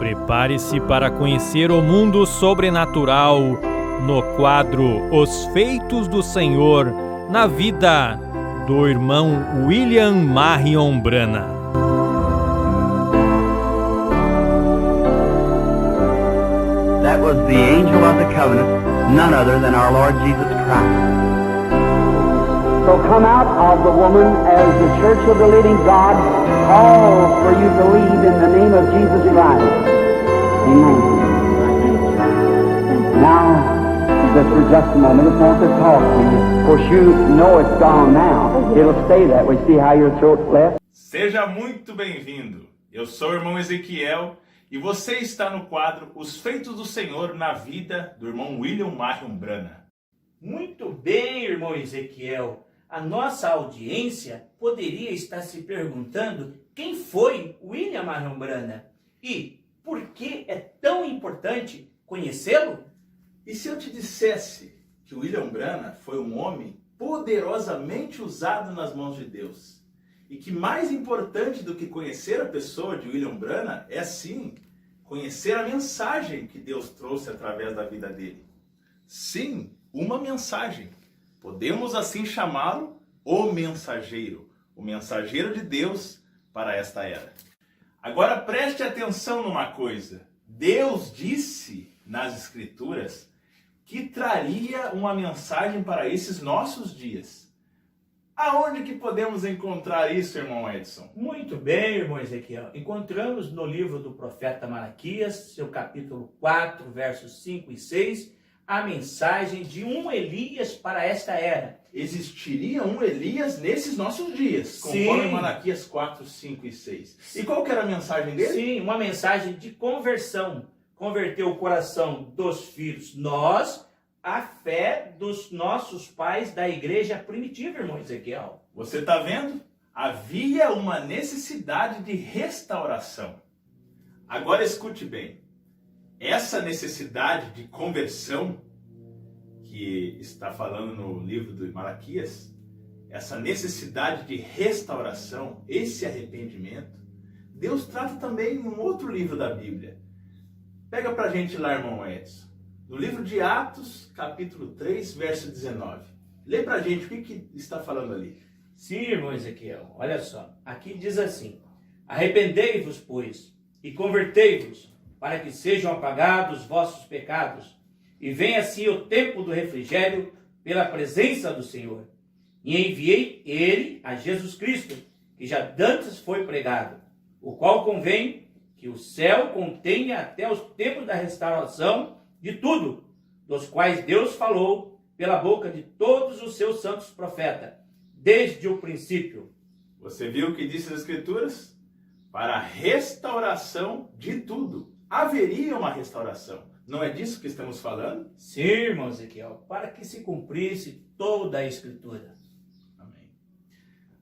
Prepare-se para conhecer o mundo sobrenatural no quadro Os Feitos do Senhor na vida do irmão William Marion Branham. That was the angel of the covenant, none other than our Lord Jesus Christ. So come out of the woman as the church of the living God calls for you to lead in the name of Jesus Christ. Amen. Now, just for just a moment, I want to talk to you. Of course, you know it's gone now. It'll stay that way. See how your throat's left? Seja muito bem-vindo. Eu sou o irmão Ezequiel e você está no quadro Os Feitos do Senhor na vida do irmão William Marion Branham. Muito bem, irmão Ezequiel. A nossa audiência poderia estar se perguntando quem foi William Marion Branham e por que é tão importante conhecê-lo? E se eu te dissesse que William Branham foi um homem poderosamente usado nas mãos de Deus e que mais importante do que conhecer a pessoa de William Branham é sim conhecer a mensagem que Deus trouxe através da vida dele? Sim, uma mensagem. Podemos assim chamá-lo o mensageiro de Deus para esta era. Agora preste atenção numa coisa. Deus disse nas Escrituras que traria uma mensagem para esses nossos dias. Aonde que podemos encontrar isso, irmão Edson? Muito bem, irmão Ezequiel. Encontramos no livro do profeta Malaquias, seu capítulo 4, versos 5 e 6, a mensagem de um Elias para esta era. Existiria um Elias nesses nossos dias, conforme Sim. Malaquias 4, 5 e 6. E qual que era a mensagem dele? Sim, uma mensagem de conversão. Converteu o coração dos filhos, nós, à fé dos nossos pais da igreja primitiva, irmão Ezequiel. Você está vendo? Havia uma necessidade de restauração. Agora escute bem. Essa necessidade de conversão que está falando no livro de Malaquias, essa necessidade de restauração, esse arrependimento, Deus trata também em um outro livro da Bíblia. Pega pra gente lá, irmão Edson. No livro de Atos, capítulo 3, verso 19. Lê pra gente o que está falando ali. Sim, irmão Ezequiel, olha só. Aqui diz assim: arrependei-vos, pois, e convertei-vos, para que sejam apagados vossos pecados, e venha assim o tempo do refrigério pela presença do Senhor. E enviei ele a Jesus Cristo, que já dantes foi pregado, o qual convém que o céu contenha até os tempos da restauração de tudo, dos quais Deus falou pela boca de todos os seus santos profetas, desde o princípio. Você viu o que disse as Escrituras? Para a restauração de tudo. Haveria uma restauração. Não é disso que estamos falando? Sim, irmão Ezequiel, para que se cumprisse toda a Escritura. Amém.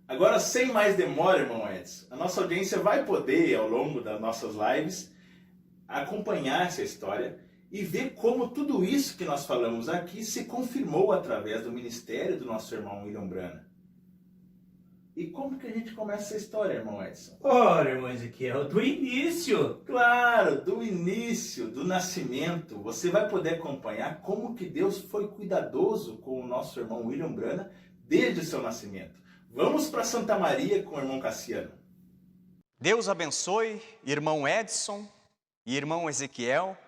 Agora, sem mais demora, irmão Edson, a nossa audiência vai poder, ao longo das nossas lives, acompanhar essa história e ver como tudo isso que nós falamos aqui se confirmou através do ministério do nosso irmão William Branham. E como que a gente começa essa história, irmão Edson? Ora, irmão Ezequiel, do início. Claro, do início, do nascimento, você vai poder acompanhar como que Deus foi cuidadoso com o nosso irmão William Branham desde o seu nascimento. Vamos para Santa Maria com o irmão Cassiano. Deus abençoe, irmão Edson e irmão Ezequiel.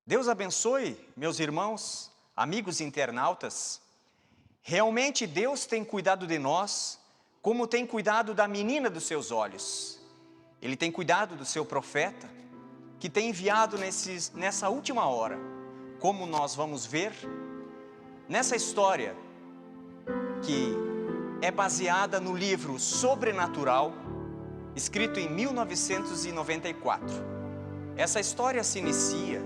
Deus abençoe, meus irmãos, amigos internautas. Realmente Deus tem cuidado de nós, como tem cuidado da menina dos seus olhos. Ele tem cuidado do seu profeta, que tem enviado nessa última hora, como nós vamos ver nessa história, que é baseada no livro Sobrenatural, escrito em 1994. Essa história se inicia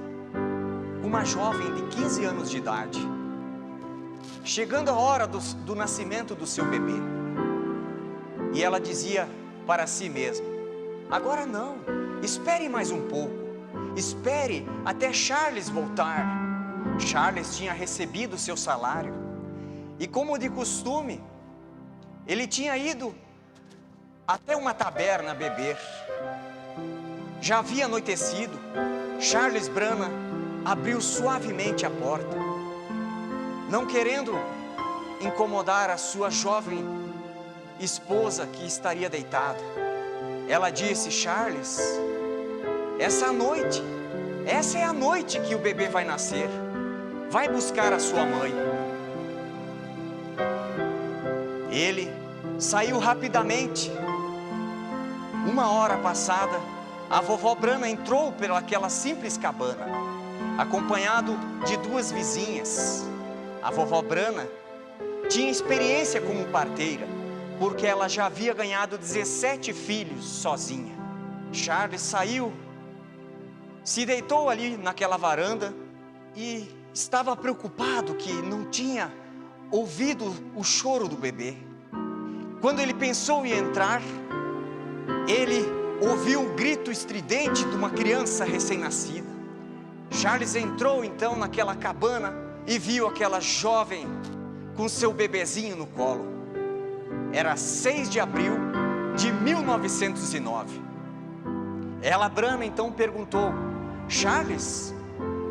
com uma jovem de 15 anos de idade, chegando a hora do nascimento do seu bebê. E ela dizia para si mesma: agora não, espere mais um pouco, espere até Charles voltar. Charles tinha recebido seu salário e, como de costume, ele tinha ido até uma taberna beber. Já havia anoitecido. Charles Branham abriu suavemente a porta, não querendo incomodar a sua jovem esposa que estaria deitada. Ela disse: Charles, essa é a noite que o bebê vai nascer. Vai buscar a sua mãe. Ele saiu rapidamente. 1 hora passada, a vovó Branham entrou pelaquela simples cabana, acompanhado de 2 vizinhas. A vovó Branham tinha experiência como parteira, porque ela já havia ganhado 17 filhos sozinha. Charles saiu, se deitou ali naquela varanda e estava preocupado que não tinha ouvido o choro do bebê. Quando ele pensou em entrar, ele ouviu um grito estridente de uma criança recém-nascida. Charles entrou então naquela cabana e viu aquela jovem com seu bebezinho no colo. Era 6 de abril de 1909. Ela Branham então perguntou: Charles,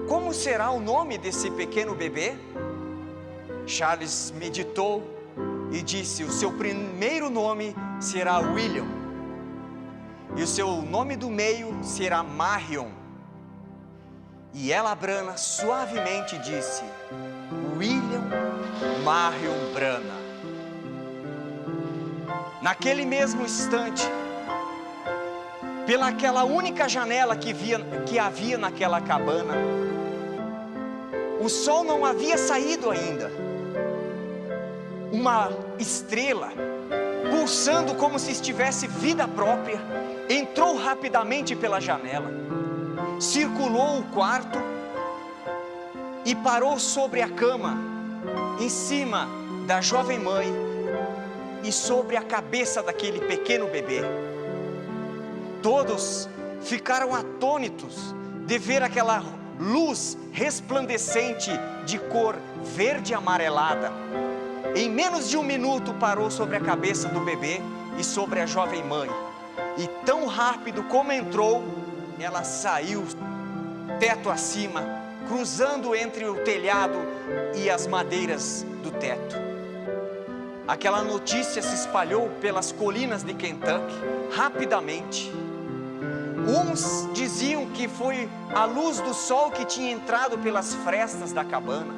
como será o nome desse pequeno bebê? Charles meditou e disse: o seu primeiro nome será William, e o seu nome do meio será Marion. E ela Branham suavemente disse: William Marion Branham. Naquele mesmo instante, pelaquela única janela que havia naquela cabana, o sol não havia saído ainda. Uma estrela, pulsando como se estivesse vida própria, entrou rapidamente pela janela, circulou o quarto e parou sobre a cama, em cima da jovem mãe e sobre a cabeça daquele pequeno bebê. Todos ficaram atônitos de ver aquela luz resplandecente de cor verde amarelada. Em menos de 1 minuto parou sobre a cabeça do bebê e sobre a jovem mãe. E tão rápido como entrou, ela saiu teto acima, cruzando entre o telhado e as madeiras do teto. Aquela notícia se espalhou pelas colinas de Kentucky rapidamente. Uns diziam que foi a luz do sol que tinha entrado pelas frestas da cabana,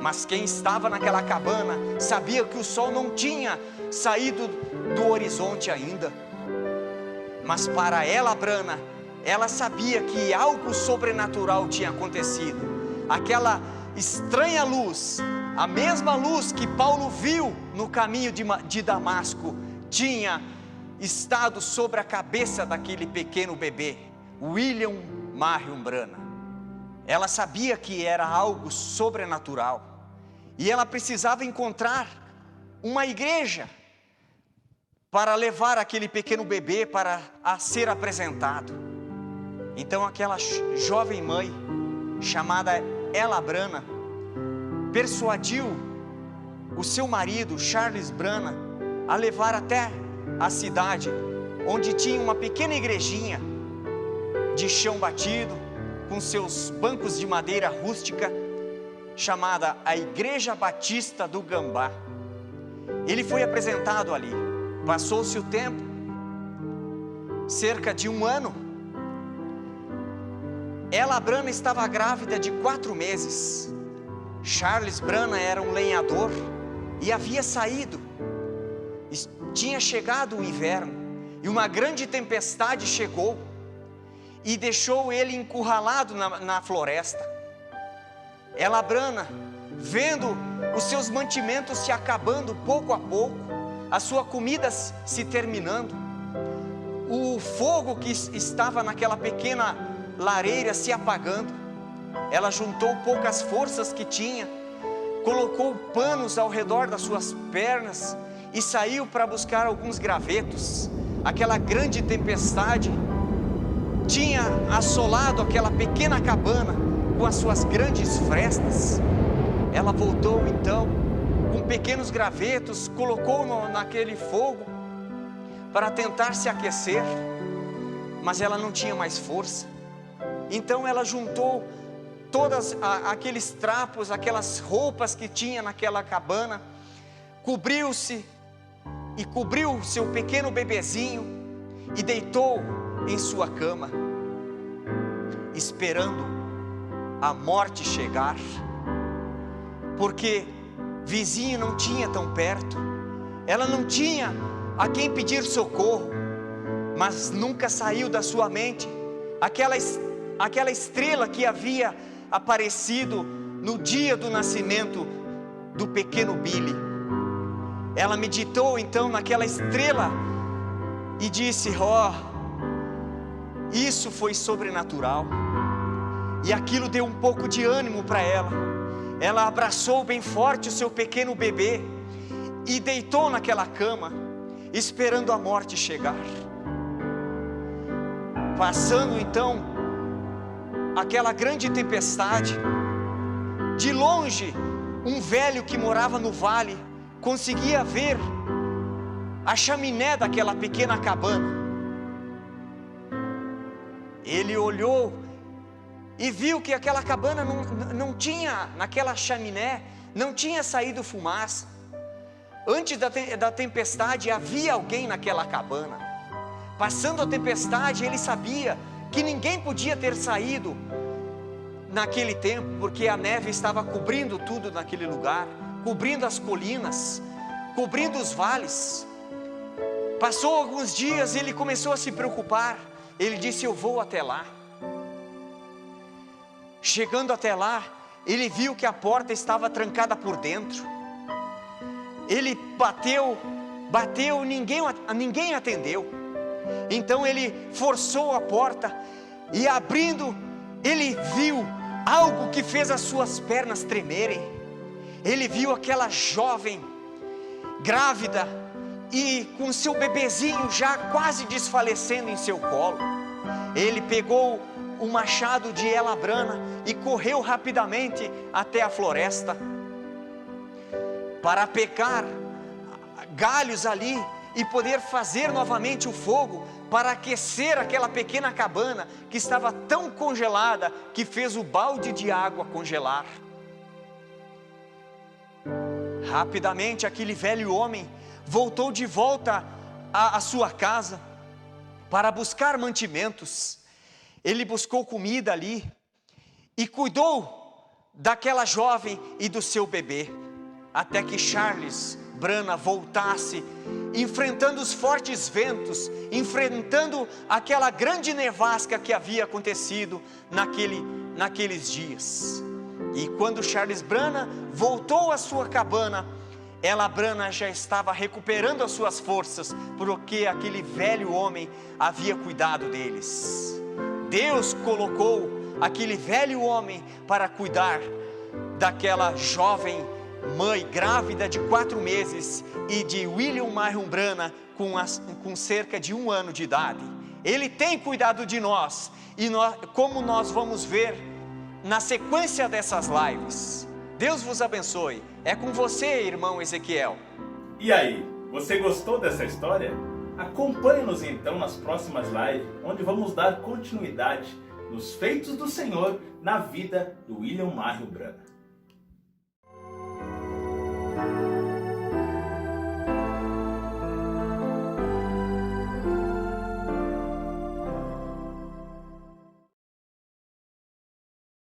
mas quem estava naquela cabana sabia que o sol não tinha saído do horizonte ainda. Mas para ela Branham, ela sabia que algo sobrenatural tinha acontecido. Aquela estranha luz, a mesma luz que Paulo viu no caminho de Damasco, tinha estado sobre a cabeça daquele pequeno bebê, William Marion Branham. Ela sabia que era algo sobrenatural e ela precisava encontrar uma igreja para levar aquele pequeno bebê para ser apresentado. Então aquela jovem mãe chamada Ella Branham persuadiu o seu marido Charles Branham a levar até a cidade, onde tinha uma pequena igrejinha de chão batido, com seus bancos de madeira rústica, chamada a Igreja Batista do Gambá. Ele foi apresentado ali. Passou-se o tempo, cerca de 1 ano. Ella Branham estava grávida de 4 meses. Charles Branham era um lenhador e havia saído. Tinha chegado o inverno e uma grande tempestade chegou e deixou ele encurralado na floresta. Ella Branham, vendo os seus mantimentos se acabando pouco a pouco, a sua comida se terminando, o fogo que estava naquela pequena lareira se apagando, ela juntou poucas forças que tinha, colocou panos ao redor das suas pernas e saiu para buscar alguns gravetos. Aquela grande tempestade tinha assolado aquela pequena cabana com as suas grandes frestas. Ela voltou então com pequenos gravetos, colocou naquele fogo para tentar se aquecer, mas ela não tinha mais força. Então ela juntou todos aqueles trapos, aquelas roupas que tinha naquela cabana, cobriu-se e cobriu seu pequeno bebezinho e deitou em sua cama, esperando a morte chegar, porque vizinho não tinha tão perto, ela não tinha a quem pedir socorro, mas nunca saiu da sua mente aquela estrela que havia aparecido no dia do nascimento do pequeno Billy. Ela meditou então naquela estrela e disse: isso foi sobrenatural. E aquilo deu um pouco de ânimo para ela. Ela abraçou bem forte o seu pequeno bebê e deitou naquela cama, esperando a morte chegar. Passando então aquela grande tempestade, de longe um velho que morava no vale conseguia ver a chaminé daquela pequena cabana. Ele olhou e viu que aquela cabana não tinha, naquela chaminé, não tinha saído fumaça. Antes da tempestade havia alguém naquela cabana. Passando a tempestade, ele sabia que ninguém podia ter saído naquele tempo, porque a neve estava cobrindo tudo naquele lugar, cobrindo as colinas, cobrindo os vales. Passou alguns dias e ele começou a se preocupar. Ele disse: eu vou até lá. Chegando até lá, ele viu que a porta estava trancada por dentro. Ele bateu, ninguém atendeu. Então ele forçou a porta e, abrindo, ele viu algo que fez as suas pernas tremerem. Ele viu aquela jovem grávida e com seu bebezinho já quase desfalecendo em seu colo. Ele pegou o machado de Elabrana e correu rapidamente até a floresta para pegar galhos ali e poder fazer novamente o fogo para aquecer aquela pequena cabana que estava tão congelada que fez o balde de água congelar. Rapidamente aquele velho homem voltou de volta à sua casa para buscar mantimentos. Ele buscou comida ali e cuidou daquela jovem e do seu bebê, até que Charles Brana voltasse, enfrentando os fortes ventos, enfrentando aquela grande nevasca que havia acontecido naqueles dias. E quando Charles Brana voltou à sua cabana, Elabrana já estava recuperando as suas forças, porque aquele velho homem havia cuidado deles. Deus colocou aquele velho homem para cuidar daquela jovem mãe grávida de 4 meses e de William Marion Brana com cerca de 1 ano de idade. Ele tem cuidado de nós, e como nós vamos ver na sequência dessas lives. Deus vos abençoe. É com você, irmão Ezequiel. E aí, você gostou dessa história? Acompanhe-nos então nas próximas lives, onde vamos dar continuidade nos feitos do Senhor na vida do William Marion Brana.